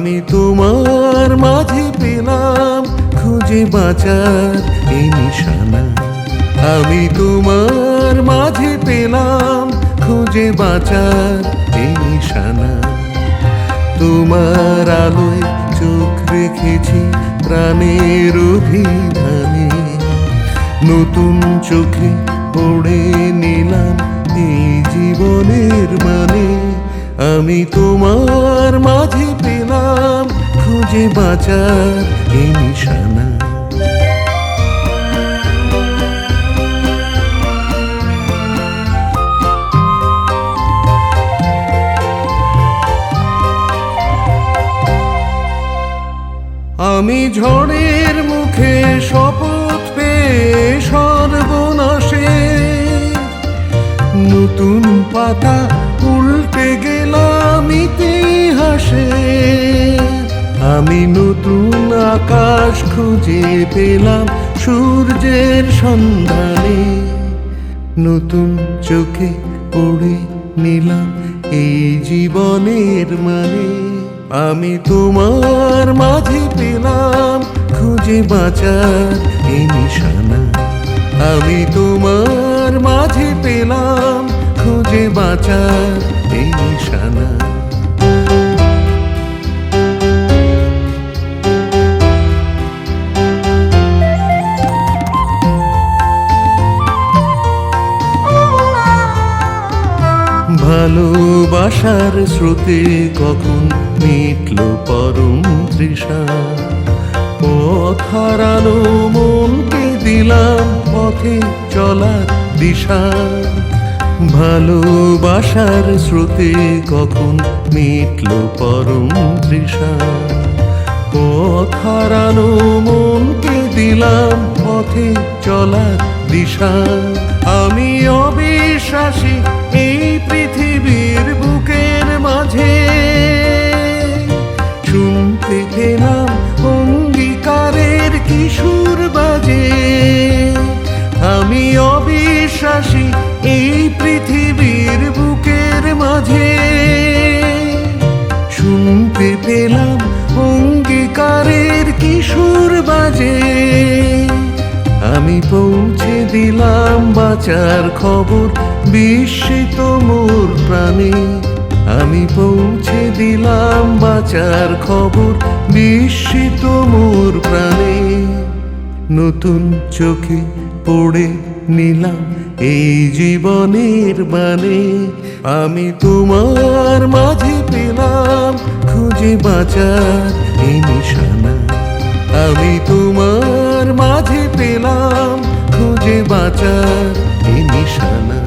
আমি তোমার মাঝে পেলাম খুঁজে বাঁচার এই নিশানা। আমি তোমার মাঝে পেলাম খুঁজে বাঁচার এই নিশানা। তোমার আলোয় চোখ রেখেছি প্রাণের অভিধানে, নতুন চোখে পড়ে নিলাম এই জীবনের মানে। আমি তোমার মাঝে পেলাম খুঁজে বাঁচার এই নিশানা। আমি ঝড়ের মুখে শপথ পেয়ে সর্বনাশে, নতুন পাতা উল্টে গেলাম ইতিহাসে। আমি নতুন আকাশ খুঁজে পেলাম সূর্যের সন্ধানে, নতুন চোখে পড়ে নিলাম এই জীবনের মানে। আমি তোমার মাঝে পেলাম খুঁজে বাঁচার এই নিশানা। আমি তোমার মাঝে পেলাম খুঁজে বাঁচার এই নিশানা। ভালোবাসার স্রোতে কখন মিটল পরম তৃষা, পথ হারানো মনকে দিলাম পথে চলার দিশা। ভালোবাসার স্রোতে কখন মিটল পরম তৃষা, পথ হারানো মনকে দিলাম পথে চলার দিশা। আমি অবিশ্বাসী এই পৃথিবীর বুকের মাঝে, শুনতে পেলাম অঙ্গীকারের কিশোর বাজে। আমি অবিশ্বাসী এই পৃথিবীর বুকের মাঝে, শুনতে পেলাম অঙ্গীকারের কিশোর বাজে। আমি পৌঁছে দিলাম বাঁচার খবর বিস্মিত মোর প্রাণে। আমি পৌঁছে দিলাম বাঁচার খবর বিস্মিত মোর প্রাণে। নতুন চোখে পড়ে নিলাম এই জীবনের মানে। আমি তোমার মাঝে পেলাম খুঁজে বাঁচার এই নিশানা। আমি তোমার মাঝে পেলাম খুঁজে বাঁচার এই নিশানা।